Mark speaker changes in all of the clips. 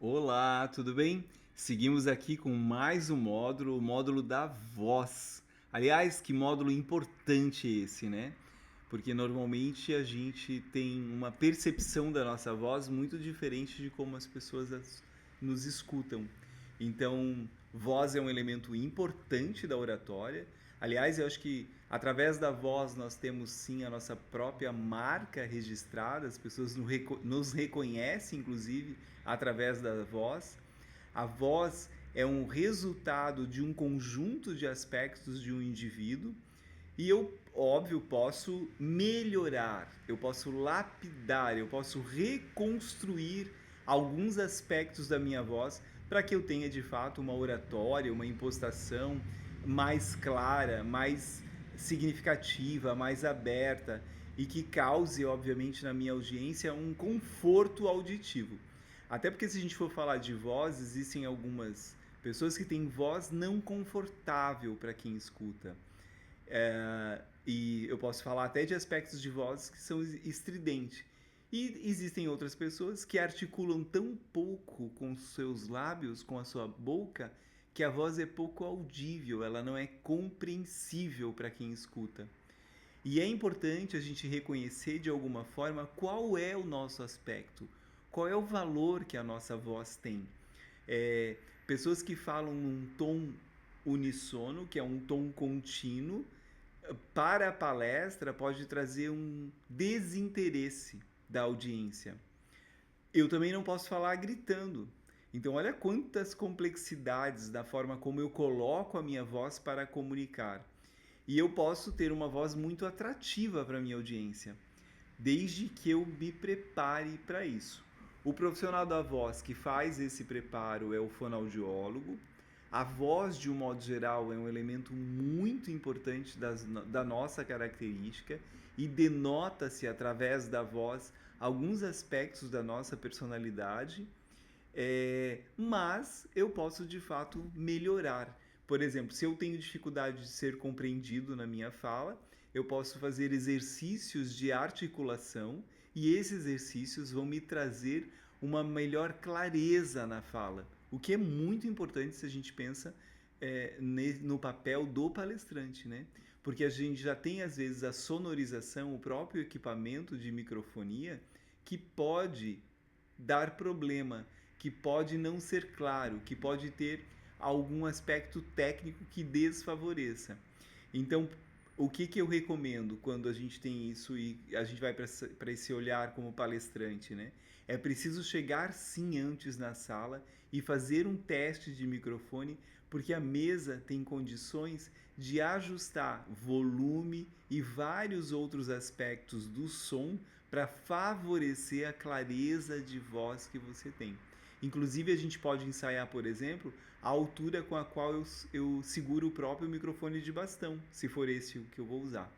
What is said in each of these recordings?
Speaker 1: Olá, tudo bem? Seguimos aqui com mais um módulo, o módulo da voz. Aliás, que módulo importante esse, né? Porque normalmente a gente tem uma percepção da nossa voz muito diferente de como as pessoas nos escutam. Então, voz é um elemento importante da oratória. Aliás, eu acho que através da voz nós temos sim a nossa própria marca registrada, as pessoas nos reconhecem, inclusive, através da voz. A voz é um resultado de um conjunto de aspectos de um indivíduo e eu, óbvio, posso melhorar, eu posso lapidar, eu posso reconstruir alguns aspectos da minha voz para que eu tenha de fato uma oratória, uma impostação mais clara, mais significativa, mais aberta e que cause, obviamente, na minha audiência um conforto auditivo. Até porque se a gente for falar de voz, existem algumas pessoas que têm voz não confortável para quem escuta. E eu posso falar até de aspectos de voz que são estridentes. E existem outras pessoas que articulam tão pouco com seus lábios, com a sua boca, que a voz é pouco audível, ela não é compreensível para quem escuta. E é importante a gente reconhecer de alguma forma qual é o nosso aspecto, qual é o valor que a nossa voz tem. É, pessoas que falam num tom unissono, que é um tom contínuo, para a palestra pode trazer um desinteresse da audiência. Eu também não posso falar gritando. Então, olha quantas complexidades da forma como eu coloco a minha voz para comunicar. E eu posso ter uma voz muito atrativa para a minha audiência, desde que eu me prepare para isso. O profissional da voz que faz esse preparo é o fonoaudiólogo. A voz, de um modo geral, é um elemento muito importante da nossa característica e denota-se através da voz alguns aspectos da nossa personalidade, mas eu posso de fato melhorar. Por exemplo, se eu tenho dificuldade de ser compreendido na minha fala, eu posso fazer exercícios de articulação e esses exercícios vão me trazer uma melhor clareza na fala, o que é muito importante se a gente pensa no papel do palestrante, né? Porque a gente já tem às vezes a sonorização, o próprio equipamento de microfonia que pode dar problema, que pode não ser claro, que pode ter algum aspecto técnico que desfavoreça. Então, o que eu recomendo quando a gente tem isso e a gente vai para esse olhar como palestrante, né? É preciso chegar sim antes na sala e fazer um teste de microfone, porque a mesa tem condições de ajustar volume e vários outros aspectos do som para favorecer a clareza de voz que você tem. Inclusive, a gente pode ensaiar, por exemplo, a altura com a qual eu seguro o próprio microfone de bastão, se for esse o que eu vou usar,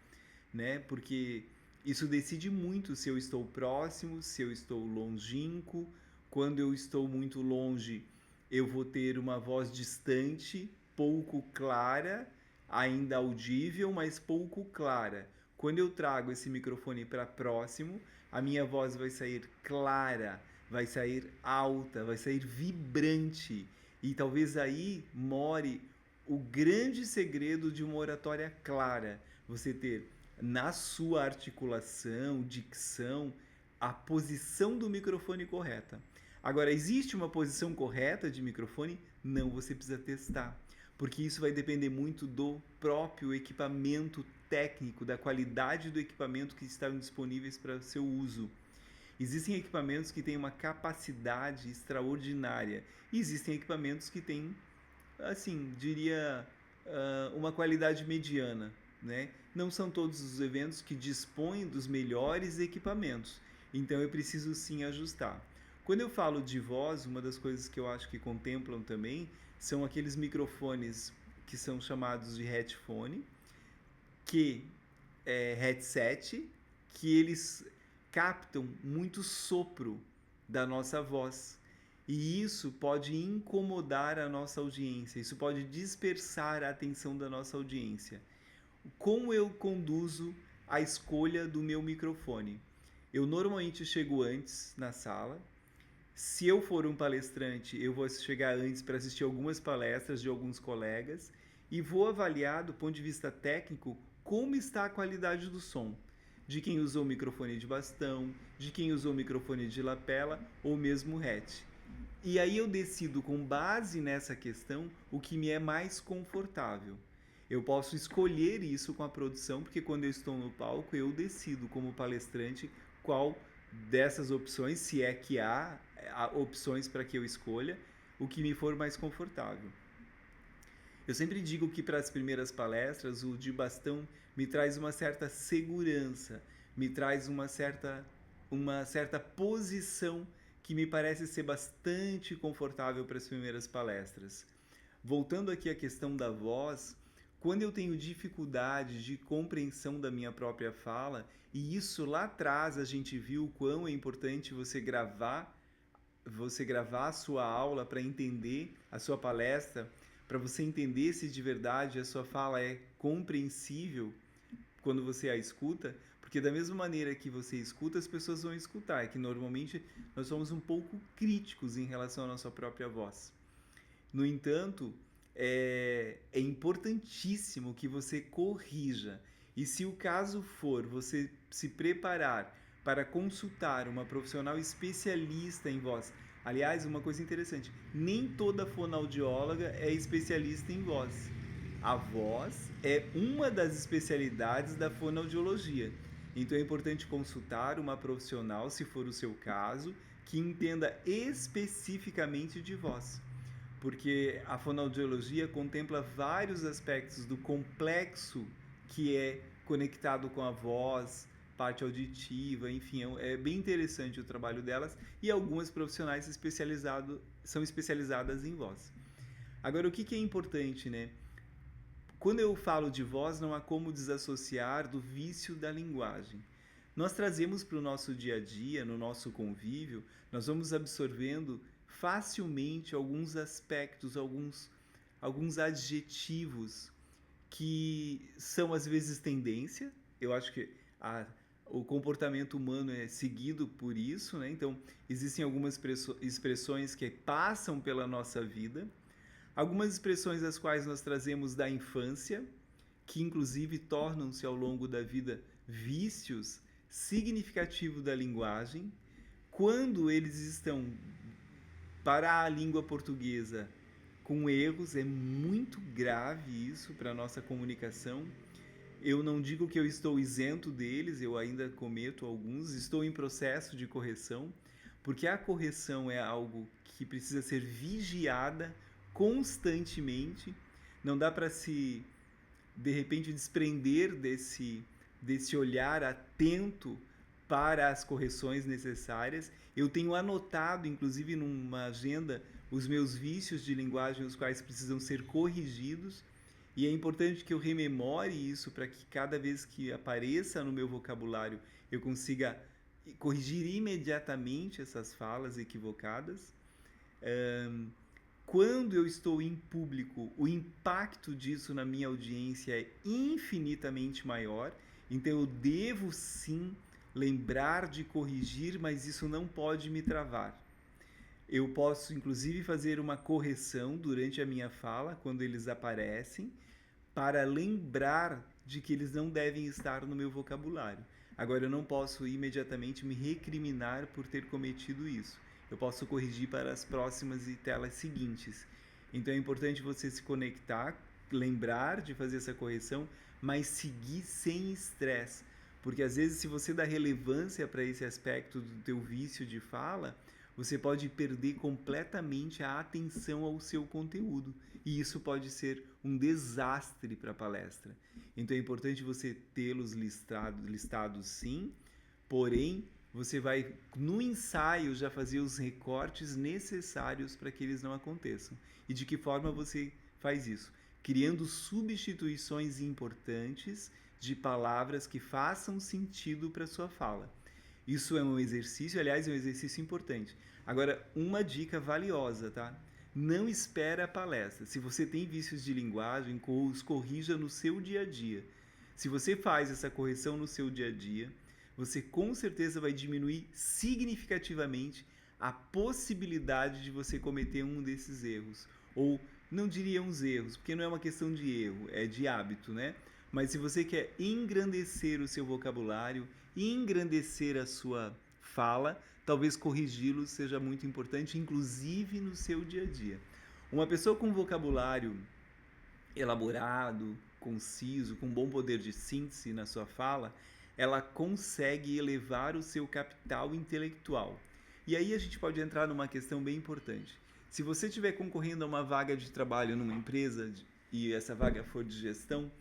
Speaker 1: né? Porque isso decide muito se eu estou próximo, se eu estou longínquo. Quando eu estou muito longe, eu vou ter uma voz distante, pouco clara, ainda audível, mas pouco clara. Quando eu trago esse microfone para próximo, a minha voz vai sair clara, vai sair alta, vai sair vibrante. E talvez aí more o grande segredo de uma oratória clara. Você ter na sua articulação, dicção, a posição do microfone correta. Agora, existe uma posição correta de microfone? Não, você precisa testar, porque isso vai depender muito do próprio equipamento técnico, da qualidade do equipamento que estão disponíveis para o seu uso. Existem equipamentos que têm uma capacidade extraordinária e existem equipamentos que têm, assim, diria, uma qualidade mediana, né? Não são todos os eventos que dispõem dos melhores equipamentos, então eu preciso sim ajustar. Quando eu falo de voz, uma das coisas que eu acho que contemplam também são aqueles microfones que são chamados de headphone, que headset, que eles captam muito sopro da nossa voz. E isso pode incomodar a nossa audiência, isso pode dispersar a atenção da nossa audiência. Como eu conduzo a escolha do meu microfone? Eu normalmente chego antes na sala, Se eu for um palestrante, eu vou chegar antes para assistir algumas palestras de alguns colegas e vou avaliar do ponto de vista técnico como está a qualidade do som, de quem usou microfone de bastão, de quem usou microfone de lapela ou mesmo hatch. E aí eu decido com base nessa questão o que me é mais confortável. Eu posso escolher isso com a produção, porque quando eu estou no palco eu decido como palestrante qual dessas opções, se é que há opções para que eu escolha, o que me for mais confortável. Eu sempre digo que para as primeiras palestras o de bastão me traz uma certa segurança, me traz uma certa posição que me parece ser bastante confortável para as primeiras palestras. Voltando aqui à questão da voz, quando eu tenho dificuldade de compreensão da minha própria fala, e isso lá atrás a gente viu o quão é importante você gravar a sua aula para entender a sua palestra, para você entender se de verdade a sua fala é compreensível quando você a escuta, porque da mesma maneira que você escuta, as pessoas vão escutar, é que normalmente nós somos um pouco críticos em relação à nossa própria voz. No entanto, é importantíssimo que você corrija. E se o caso for você se preparar para consultar uma profissional especialista em voz. Aliás, uma coisa interessante, nem toda fonoaudióloga é especialista em voz. A voz é uma das especialidades da fonoaudiologia. Então é importante consultar uma profissional, se for o seu caso, que entenda especificamente de voz, porque a fonoaudiologia contempla vários aspectos do complexo que é conectado com a voz, parte auditiva, enfim, é bem interessante o trabalho delas e algumas profissionais são especializadas em voz. Agora, o que é importante, né? Quando eu falo de voz, não há como desassociar do vício da linguagem. Nós trazemos para o nosso dia a dia, no nosso convívio, nós vamos absorvendo facilmente alguns aspectos, alguns adjetivos que são às vezes tendência. Eu acho que o comportamento humano é seguido por isso, né? Então, existem algumas expressões que passam pela nossa vida, algumas expressões as quais nós trazemos da infância, que inclusive tornam-se ao longo da vida vícios significativos da linguagem, quando eles estão para a língua portuguesa com erros, é muito grave isso para a nossa comunicação. Eu não digo que eu estou isento deles, eu ainda cometo alguns, estou em processo de correção, porque a correção é algo que precisa ser vigiada constantemente, não dá para se, de repente, desprender desse olhar atento para as correções necessárias. Eu tenho anotado, inclusive numa agenda, os meus vícios de linguagem, os quais precisam ser corrigidos, e é importante que eu rememore isso para que cada vez que apareça no meu vocabulário eu consiga corrigir imediatamente essas falas equivocadas. Quando eu estou em público, o impacto disso na minha audiência é infinitamente maior, então eu devo sim lembrar de corrigir, mas isso não pode me travar. Eu posso, inclusive, fazer uma correção durante a minha fala, quando eles aparecem, para lembrar de que eles não devem estar no meu vocabulário. Agora, eu não posso imediatamente me recriminar por ter cometido isso. Eu posso corrigir para as próximas e telas seguintes. Então, é importante você se conectar, lembrar de fazer essa correção, mas seguir sem estresse. Porque, às vezes, se você dá relevância para esse aspecto do teu vício de fala, você pode perder completamente a atenção ao seu conteúdo. E isso pode ser um desastre para a palestra. Então é importante você tê-los listados sim, porém você vai no ensaio já fazer os recortes necessários para que eles não aconteçam. E de que forma você faz isso? Criando substituições importantes de palavras que façam sentido para a sua fala. Isso é um exercício, aliás, é um exercício importante. Agora, uma dica valiosa, tá? Não espera a palestra. Se você tem vícios de linguagem, os corrija no seu dia a dia. Se você faz essa correção no seu dia a dia, você com certeza vai diminuir significativamente a possibilidade de você cometer um desses erros. Ou não diria uns erros, porque não é uma questão de erro, é de hábito, né? Mas se você quer engrandecer o seu vocabulário, engrandecer a sua fala, talvez corrigi-lo seja muito importante, inclusive no seu dia a dia. Uma pessoa com vocabulário elaborado, conciso, com bom poder de síntese na sua fala, ela consegue elevar o seu capital intelectual. E aí a gente pode entrar numa questão bem importante. Se você estiver concorrendo a uma vaga de trabalho numa empresa e essa vaga for de gestão,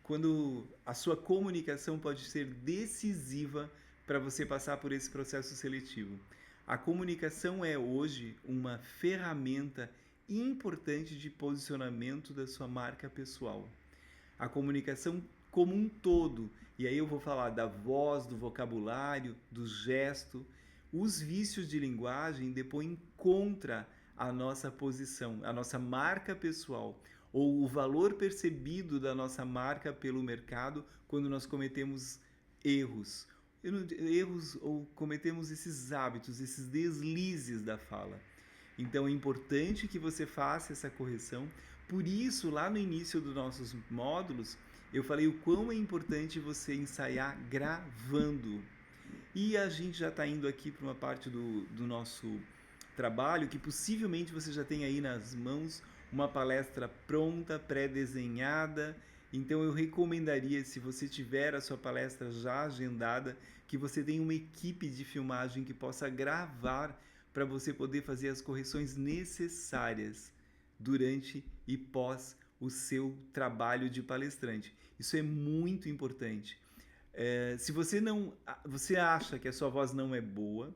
Speaker 1: quando a sua comunicação pode ser decisiva para você passar por esse processo seletivo. A comunicação é hoje uma ferramenta importante de posicionamento da sua marca pessoal. A comunicação como um todo, e aí eu vou falar da voz, do vocabulário, do gesto. Os vícios de linguagem depõem contra a nossa posição, a nossa marca pessoal, ou o valor percebido da nossa marca pelo mercado quando nós cometemos erros. Erros ou cometemos esses hábitos, esses deslizes da fala. Então é importante que você faça essa correção. Por isso, lá no início dos nossos módulos, eu falei o quão é importante você ensaiar gravando. E a gente já está indo aqui para uma parte do nosso trabalho que possivelmente você já tem aí nas mãos uma palestra pronta, pré-desenhada. Então eu recomendaria, se você tiver a sua palestra já agendada, que você tenha uma equipe de filmagem que possa gravar para você poder fazer as correções necessárias durante e pós o seu trabalho de palestrante. Isso é muito importante. Se você acha que a sua voz não é boa,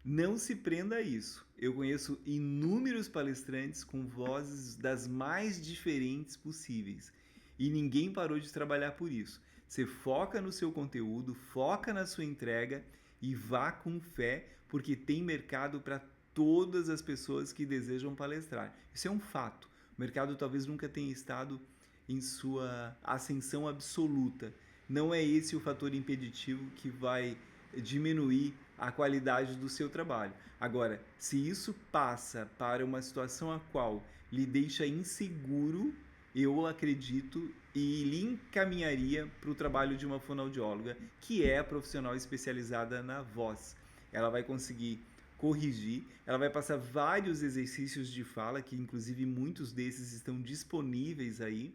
Speaker 1: não se prenda a isso. Eu conheço inúmeros palestrantes com vozes das mais diferentes possíveis e ninguém parou de trabalhar por isso. Você foca no seu conteúdo, foca na sua entrega e vá com fé, porque tem mercado para todas as pessoas que desejam palestrar. Isso é um fato. O mercado talvez nunca tenha estado em sua ascensão absoluta. Não é esse o fator impeditivo que vai diminuir a qualidade do seu trabalho. Agora, se isso passa para uma situação a qual lhe deixa inseguro, eu acredito e lhe encaminharia para o trabalho de uma fonoaudióloga, que é a profissional especializada na voz. Ela vai conseguir corrigir, ela vai passar vários exercícios de fala, que inclusive muitos desses estão disponíveis aí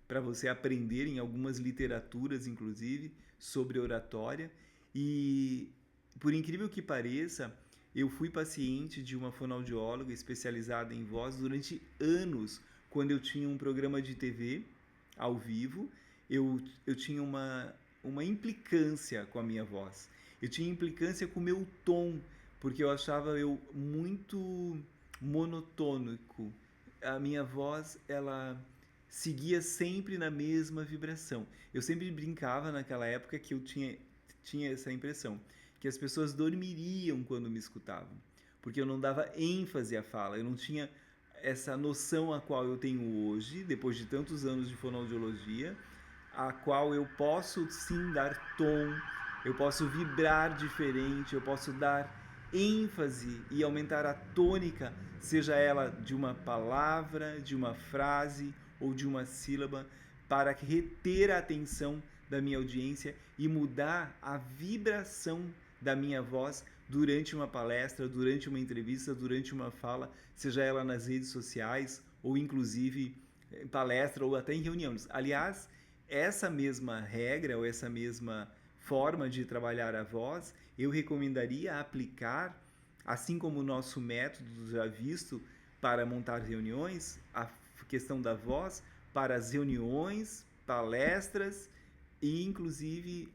Speaker 1: para você aprender em algumas literaturas, inclusive, sobre oratória. E, por incrível que pareça, eu fui paciente de uma fonoaudióloga especializada em voz durante anos. Quando eu tinha um programa de TV ao vivo, eu tinha uma implicância com a minha voz. Eu tinha implicância com o meu tom, porque eu achava eu muito monotônico. A minha voz, ela seguia sempre na mesma vibração. Eu sempre brincava naquela época que eu tinha essa impressão, que as pessoas dormiriam quando me escutavam, porque eu não dava ênfase à fala, eu não tinha essa noção a qual eu tenho hoje, depois de tantos anos de fonoaudiologia, a qual eu posso sim dar tom, eu posso vibrar diferente, eu posso dar ênfase e aumentar a tônica, seja ela de uma palavra, de uma frase ou de uma sílaba, para reter a atenção da minha audiência e mudar a vibração da minha voz durante uma palestra, durante uma entrevista, durante uma fala, seja ela nas redes sociais ou inclusive em palestra ou até em reuniões. Aliás, essa mesma regra ou essa mesma forma de trabalhar a voz, eu recomendaria aplicar, assim como o nosso método já visto para montar reuniões, a questão da voz para as reuniões, palestras e inclusive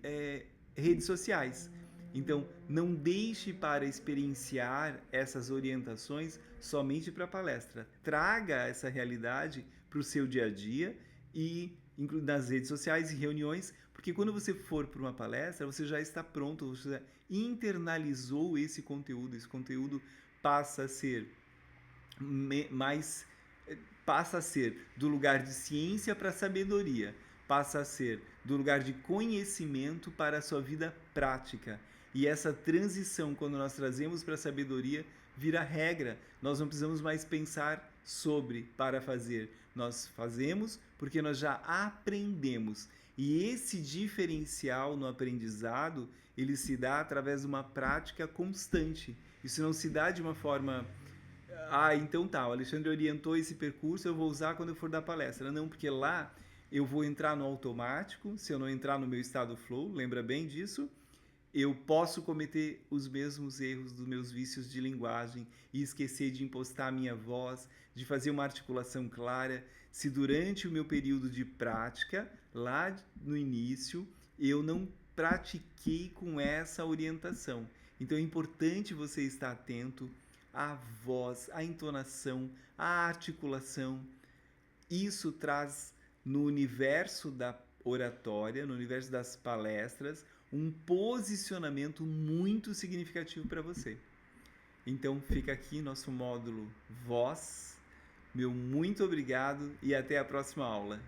Speaker 1: redes sociais. Então, não deixe para experienciar essas orientações somente para a palestra. Traga essa realidade para o seu dia a dia e nas redes sociais e reuniões, porque quando você for para uma palestra, você já está pronto, você já internalizou esse conteúdo passa a ser passa a ser do lugar de ciência para sabedoria, passa a ser do lugar de conhecimento para a sua vida prática. E essa transição, quando nós trazemos para a sabedoria, vira regra. Nós não precisamos mais pensar sobre para fazer. Nós fazemos porque nós já aprendemos. E esse diferencial no aprendizado, ele se dá através de uma prática constante. Isso não se dá de uma forma então tá, o Alexandre orientou esse percurso, eu vou usar quando eu for dar palestra. Não, porque lá eu vou entrar no automático, se eu não entrar no meu estado flow, lembra bem disso? Eu posso cometer os mesmos erros dos meus vícios de linguagem e esquecer de impostar a minha voz, de fazer uma articulação clara, se durante o meu período de prática, lá no início, eu não pratiquei com essa orientação. Então é importante você estar atento à voz, à entonação, à articulação. Isso traz no universo da oratória, no universo das palestras, um posicionamento muito significativo para você. Então fica aqui nosso módulo voz. Meu muito obrigado e até a próxima aula.